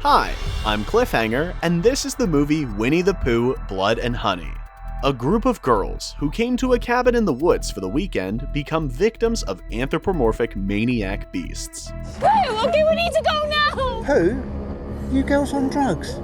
Hi, I'm Cliffhanger, and this is the movie Winnie the Pooh, Blood and Honey. A group of girls who came to a cabin in the woods for the weekend become victims of anthropomorphic maniac beasts. Pooh, okay, we need to go now! Pooh? You girls on drugs?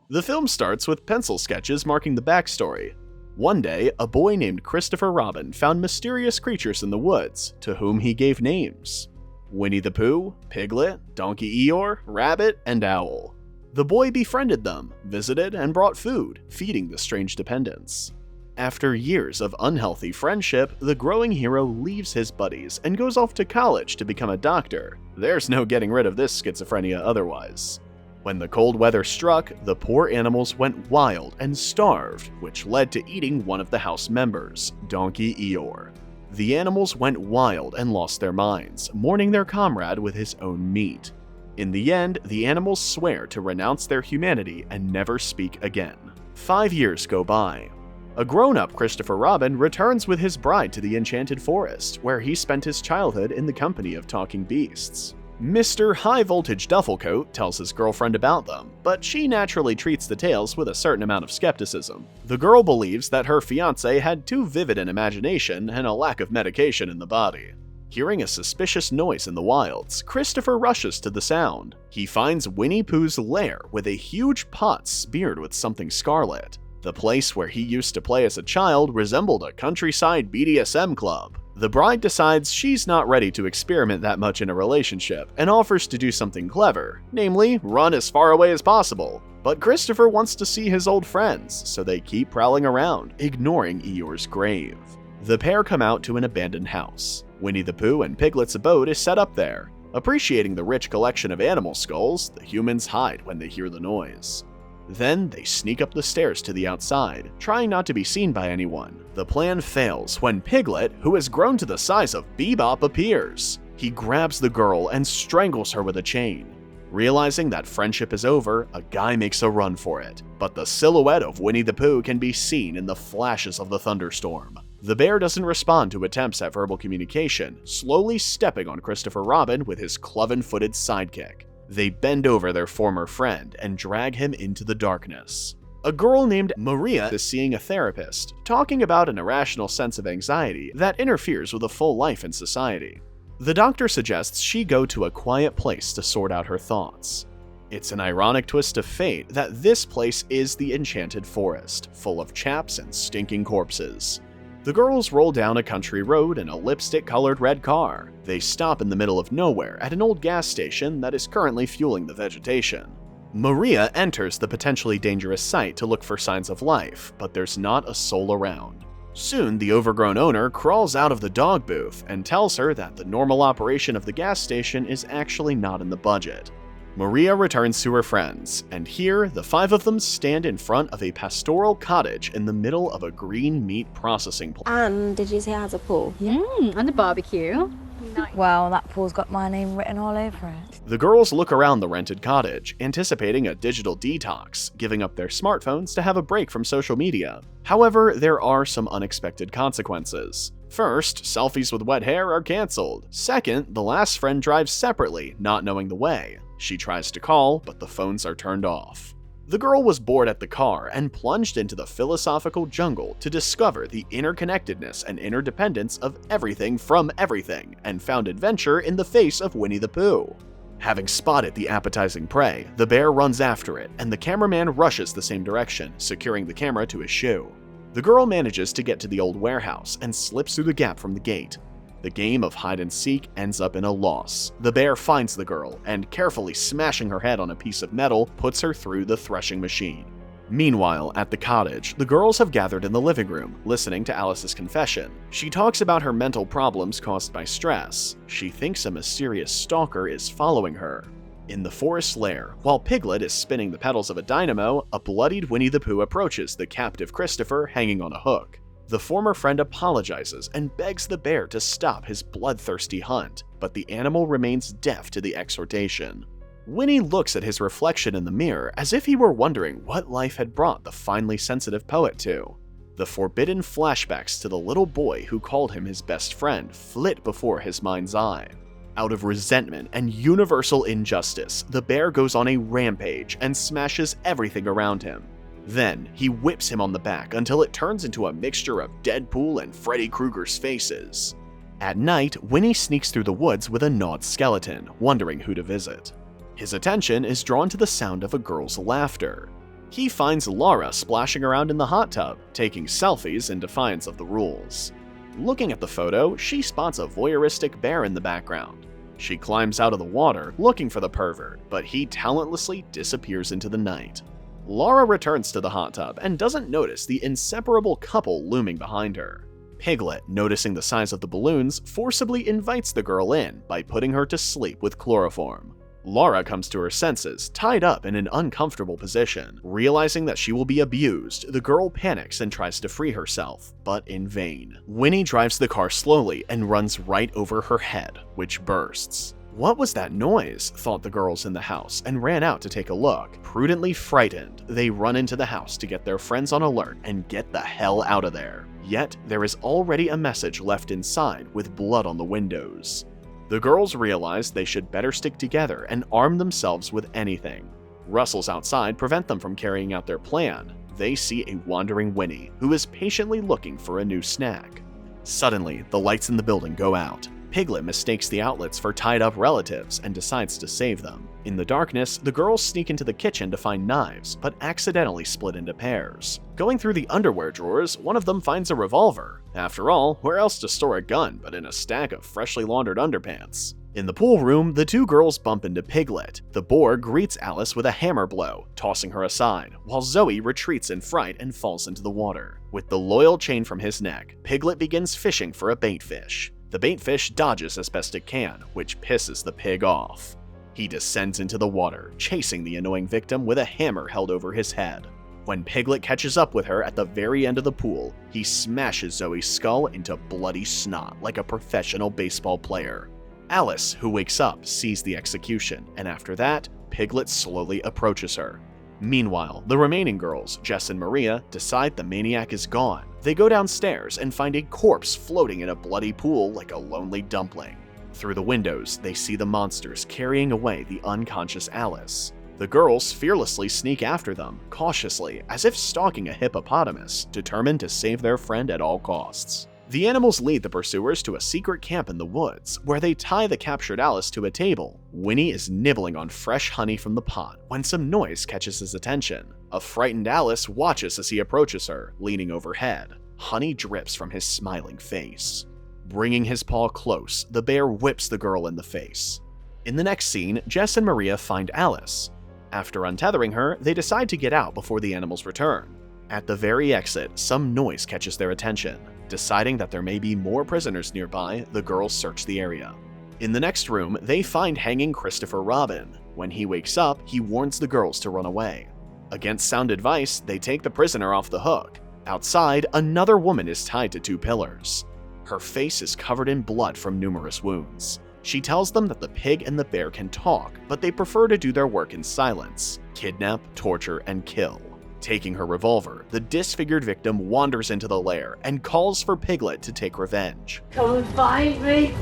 The film starts with pencil sketches marking the backstory. One day, a boy named Christopher Robin found mysterious creatures in the woods, to whom he gave names: Winnie the Pooh, Piglet, Donkey Eeyore, Rabbit, and Owl. The boy befriended them, visited, and brought food, feeding the strange dependents. After years of unhealthy friendship, the growing hero leaves his buddies and goes off to college to become a doctor. There's no getting rid of this schizophrenia otherwise. When the cold weather struck, the poor animals went wild and starved, which led to eating one of the house members, Donkey Eeyore. The animals went wild and lost their minds, mourning their comrade with his own meat. In the end, the animals swear to renounce their humanity and never speak again. 5 years go by. A grown-up Christopher Robin returns with his bride to the Enchanted Forest, where he spent his childhood in the company of talking beasts. Mr. High Voltage Duffelcoat tells his girlfriend about them, but she naturally treats the tales with a certain amount of skepticism. The girl believes that her fiancé had too vivid an imagination and a lack of medication in the body. Hearing a suspicious noise in the wilds, Christopher rushes to the sound. He finds Winnie Pooh's lair with a huge pot smeared with something scarlet. The place where he used to play as a child resembled a countryside BDSM club. The bride decides she's not ready to experiment that much in a relationship and offers to do something clever, namely, run as far away as possible. But Christopher wants to see his old friends, so they keep prowling around, ignoring Eeyore's grave. The pair come out to an abandoned house. Winnie the Pooh and Piglet's abode is set up there. Appreciating the rich collection of animal skulls, the humans hide when they hear the noise. Then they sneak up the stairs to the outside, trying not to be seen by anyone. The plan fails when Piglet, who has grown to the size of Bebop, appears. He grabs the girl and strangles her with a chain. Realizing that friendship is over, a guy makes a run for it, but the silhouette of Winnie the Pooh can be seen in the flashes of the thunderstorm. The bear doesn't respond to attempts at verbal communication, slowly stepping on Christopher Robin with his cloven-footed sidekick. They bend over their former friend and drag him into the darkness. A girl named Maria is seeing a therapist, talking about an irrational sense of anxiety that interferes with a full life in society. The doctor suggests she go to a quiet place to sort out her thoughts. It's an ironic twist of fate that this place is the Enchanted Forest, full of chaps and stinking corpses. The girls roll down a country road in a lipstick-colored red car. They stop in the middle of nowhere at an old gas station that is currently fueling the vegetation. Maria enters the potentially dangerous site to look for signs of life, but there's not a soul around. Soon, the overgrown owner crawls out of the dog booth and tells her that the normal operation of the gas station is actually not in the budget. Maria returns to her friends, and here, the 5 of them stand in front of a pastoral cottage in the middle of a green meat processing plant. And did you say it has a pool? Yeah, and a barbecue. Nice. Well, that pool's got my name written all over it. The girls look around the rented cottage, anticipating a digital detox, giving up their smartphones to have a break from social media. However, there are some unexpected consequences. First, selfies with wet hair are cancelled. Second, the last friend drives separately, not knowing the way. She tries to call, but the phones are turned off. The girl was bored at the car and plunged into the philosophical jungle to discover the interconnectedness and interdependence of everything from everything, and found adventure in the face of Winnie the Pooh. Having spotted the appetizing prey, the bear runs after it, and the cameraman rushes the same direction, securing the camera to his shoe. The girl manages to get to the old warehouse and slips through the gap from the gate. The game of hide-and-seek ends up in a loss. The bear finds the girl, and carefully smashing her head on a piece of metal, puts her through the threshing machine. Meanwhile, at the cottage, the girls have gathered in the living room, listening to Alice's confession. She talks about her mental problems caused by stress. She thinks a mysterious stalker is following her. In the forest lair, while Piglet is spinning the pedals of a dynamo, a bloodied Winnie the Pooh approaches the captive Christopher hanging on a hook. The former friend apologizes and begs the bear to stop his bloodthirsty hunt, but the animal remains deaf to the exhortation. Winnie looks at his reflection in the mirror as if he were wondering what life had brought the finely sensitive poet to. The forbidden flashbacks to the little boy who called him his best friend flit before his mind's eye. Out of resentment and universal injustice, the bear goes on a rampage and smashes everything around him. Then, he whips him on the back until it turns into a mixture of Deadpool and Freddy Krueger's faces. At night, Winnie sneaks through the woods with a gnawed skeleton, wondering who to visit. His attention is drawn to the sound of a girl's laughter. He finds Laura splashing around in the hot tub, taking selfies in defiance of the rules. Looking at the photo, she spots a voyeuristic bear in the background. She climbs out of the water, looking for the pervert, but he talentlessly disappears into the night. Laura returns to the hot tub and doesn't notice the inseparable couple looming behind her. Piglet, noticing the size of the balloons, forcibly invites the girl in by putting her to sleep with chloroform. Laura comes to her senses, tied up in an uncomfortable position. Realizing that she will be abused, the girl panics and tries to free herself, but in vain. Winnie drives the car slowly and runs right over her head, which bursts. What was that noise? Thought the girls in the house and ran out to take a look. Prudently frightened, they run into the house to get their friends on alert and get the hell out of there. Yet, there is already a message left inside with blood on the windows. The girls realize they should better stick together and arm themselves with anything. Rustles outside prevent them from carrying out their plan. They see a wandering Winnie, who is patiently looking for a new snack. Suddenly, the lights in the building go out. Piglet mistakes the outlets for tied-up relatives and decides to save them. In the darkness, the girls sneak into the kitchen to find knives, but accidentally split into pairs. Going through the underwear drawers, one of them finds a revolver. After all, where else to store a gun but in a stack of freshly laundered underpants? In the pool room, the two girls bump into Piglet. The boar greets Alice with a hammer blow, tossing her aside, while Zoe retreats in fright and falls into the water. With the loyal chain from his neck, Piglet begins fishing for a bait fish. The bait fish dodges as best it can, which pisses the pig off. He descends into the water, chasing the annoying victim with a hammer held over his head. When Piglet catches up with her at the very end of the pool, he smashes Zoe's skull into bloody snot like a professional baseball player. Alice, who wakes up, sees the execution, and after that, Piglet slowly approaches her. Meanwhile, the remaining girls, Jess and Maria, decide the maniac is gone. They go downstairs and find a corpse floating in a bloody pool like a lonely dumpling. Through the windows, they see the monsters carrying away the unconscious Alice. The girls fearlessly sneak after them, cautiously, as if stalking a hippopotamus, determined to save their friend at all costs. The animals lead the pursuers to a secret camp in the woods, where they tie the captured Alice to a table. Winnie is nibbling on fresh honey from the pot when some noise catches his attention. A frightened Alice watches as he approaches her, leaning overhead. Honey drips from his smiling face. Bringing his paw close, the bear whips the girl in the face. In the next scene, Jess and Maria find Alice. After untethering her, they decide to get out before the animals return. At the very exit, some noise catches their attention. Deciding that there may be more prisoners nearby, the girls search the area. In the next room, they find hanging Christopher Robin. When he wakes up, he warns the girls to run away. Against sound advice, they take the prisoner off the hook. Outside, another woman is tied to two pillars. Her face is covered in blood from numerous wounds. She tells them that the pig and the bear can talk, but they prefer to do their work in silence, kidnap, torture, and kill. Taking her revolver, the disfigured victim wanders into the lair and calls for Piglet to take revenge. Come and find me.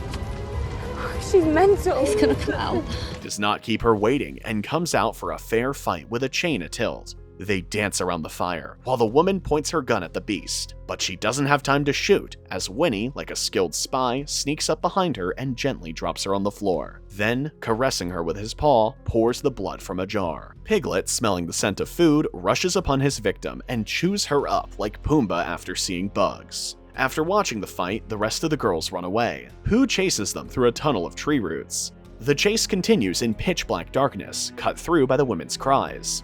She's mental. He's gonna come out. Does not keep her waiting and comes out for a fair fight with a chain a tilt. They dance around the fire, while the woman points her gun at the beast. But she doesn't have time to shoot, as Winnie, like a skilled spy, sneaks up behind her and gently drops her on the floor. Then, caressing her with his paw, pours the blood from a jar. Piglet, smelling the scent of food, rushes upon his victim and chews her up like Pumbaa after seeing bugs. After watching the fight, the rest of the girls run away. Pooh chases them through a tunnel of tree roots. The chase continues in pitch-black darkness, cut through by the women's cries.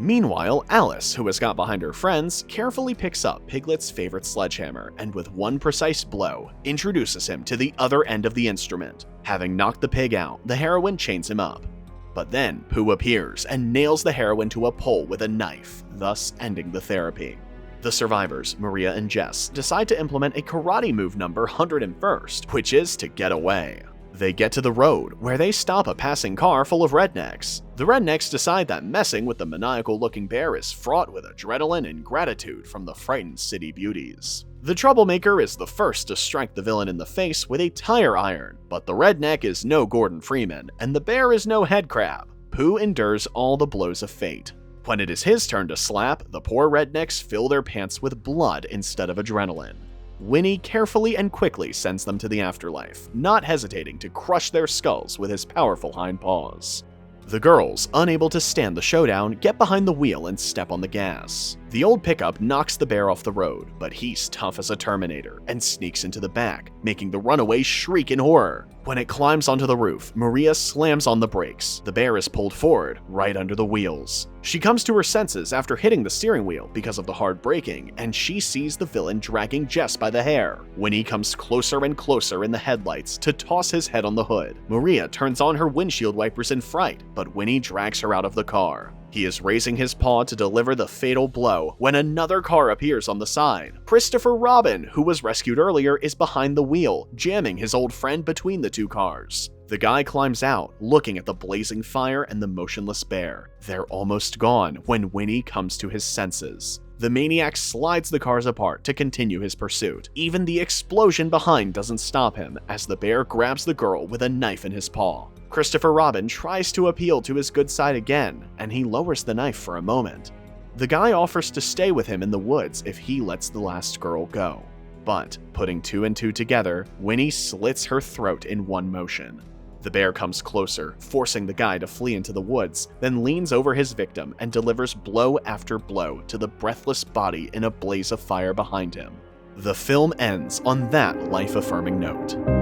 Meanwhile, Alice, who has got behind her friends, carefully picks up Piglet's favorite sledgehammer and with one precise blow, introduces him to the other end of the instrument. Having knocked the pig out, the heroine chains him up. But then, Pooh appears and nails the heroine to a pole with a knife, thus ending the therapy. The survivors, Maria and Jess, decide to implement a karate move number 101st, which is to get away. They get to the road, where they stop a passing car full of rednecks. The rednecks decide that messing with the maniacal-looking bear is fraught with adrenaline and gratitude from the frightened city beauties. The troublemaker is the first to strike the villain in the face with a tire iron, but the redneck is no Gordon Freeman, and the bear is no head crab. Pooh endures all the blows of fate. When it is his turn to slap, the poor rednecks fill their pants with blood instead of adrenaline. Winnie carefully and quickly sends them to the afterlife, not hesitating to crush their skulls with his powerful hind paws. The girls, unable to stand the showdown, get behind the wheel and step on the gas. The old pickup knocks the bear off the road, but he's tough as a Terminator and sneaks into the back, making the runaway shriek in horror. When it climbs onto the roof, Maria slams on the brakes. The bear is pulled forward, right under the wheels. She comes to her senses after hitting the steering wheel because of the hard braking, and she sees the villain dragging Jess by the hair. Winnie comes closer and closer in the headlights to toss his head on the hood. Maria turns on her windshield wipers in fright, but Winnie drags her out of the car. He is raising his paw to deliver the fatal blow when another car appears on the side. Christopher Robin, who was rescued earlier, is behind the wheel, jamming his old friend between the two cars. The guy climbs out, looking at the blazing fire and the motionless bear. They're almost gone when Winnie comes to his senses. The maniac slides the cars apart to continue his pursuit. Even the explosion behind doesn't stop him, as the bear grabs the girl with a knife in his paw. Christopher Robin tries to appeal to his good side again, and he lowers the knife for a moment. The guy offers to stay with him in the woods if he lets the last girl go. But, putting two and two together, Winnie slits her throat in one motion. The bear comes closer, forcing the guy to flee into the woods, then leans over his victim and delivers blow after blow to the breathless body in a blaze of fire behind him. The film ends on that life-affirming note.